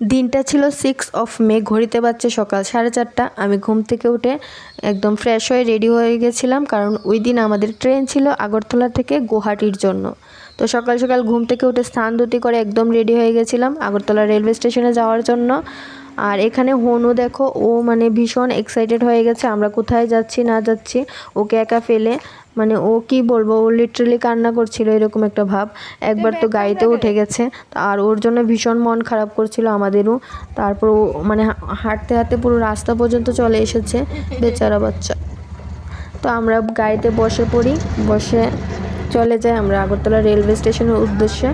দিনটা ছিল 6 মে, ঘড়িতে বাজছে সকাল 4:30। আমি ঘুম থেকে উঠে একদম ফ্রেশ হয়ে রেডি হয়ে গেছিলাম, কারণ ওই দিন আমাদের ট্রেন ছিল আগরতলা থেকে গুয়াহাটির জন্য। তো সকাল সকাল ঘুম থেকে উঠে স্নান ধুতি করে একদম রেডি হয়ে গেছিলাম আগরতলা রেলওয়ে স্টেশনে যাওয়ার জন্য। আর এখানে হনু দেখো, ও মানে ভীষণ এক্সাইটেড হয়ে গেছে আমরা কোথায় যাচ্ছি না যাচ্ছি ওকে একা ফেলে। মানে ও কি বলবো, ও লিটারালি কান্না করছিল, এরকম একটা ভাব। একবার তো গাড়িতে উঠে গেছে, আর ওর জন্য ভীষণ মন খারাপ করছিল আমাদেরও। তারপর ও মানে হাঁটতে হাঁটতে পুরো রাস্তা পর্যন্ত চলে এসেছে, বেচারা বাচ্চা। তো আমরা গাড়িতে বসে পড়ি, বসে চলে যাই আমরা আগরতলা রেলওয়ে স্টেশনের উদ্দেশ্যে।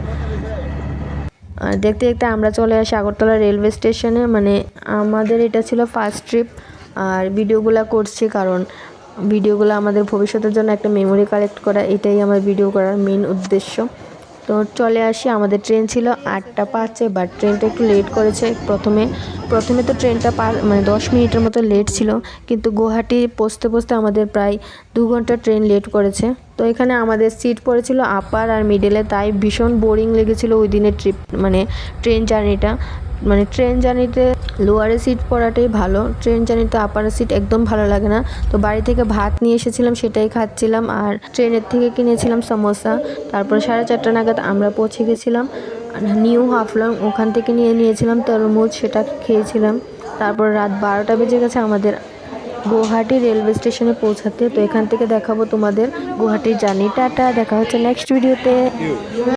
আর দেখতে দেখতে আমরা চলে আসি আগরতলা রেলওয়ে স্টেশনে। মানে আমাদের এটা ছিল ফার্স্ট ট্রিপ। আর ভিডিওগুলো করছি কারণ ভিডিওগুলো আমাদের ভবিষ্যতের জন্য একটা মেমোরি কালেক্ট করা, এটাই আমার ভিডিও করার মেন উদ্দেশ্য। তো চলে আসি, আমাদের ট্রেন ছিল 8টা 5-এ, বাট ট্রেনটা একটু লেট করেছে। প্রথমে তো ট্রেনটা 10 মিনিটের মতো লেট ছিল, কিন্তু গুয়াহাটি পৌঁছতে আমাদের প্রায় 2 ঘন্টা ট্রেন লেট করেছে। তো এখানে আমাদের সিট পড়েছিল আপার আর মিডলে, তাই ভীষণ বোরিং লেগেছিল ওই দিনের ট্রিপ, মানে ট্রেন জার্নিটা। মানে ট্রেন জার্নিতে লোয়ারে সিট পড়াটাই ভালো, ট্রেন জার্নিতে আপারে সিট একদম ভালো লাগে না। তো বাড়ি থেকে ভাত নিয়ে এসেছিলাম, সেটাই খাচ্ছিলাম, আর ট্রেনের থেকে কিনেছিলাম সমোসা। তারপর 4:30 নাগাদ আমরা পৌঁছে গেছিলাম নিউ হাফলং, ওখান থেকে নিয়েছিলাম তরমুজ, সেটা খেয়েছিলাম। তারপর রাত 12টা বেজে গেছে আমাদের গুয়াহাটি রেলওয়ে স্টেশনে পৌঁছাতে। তো এখান থেকে দেখাবো তোমাদের গুয়াহাটির জার্নি। টাটা, দেখা হচ্ছে নেক্সট ভিডিওতে।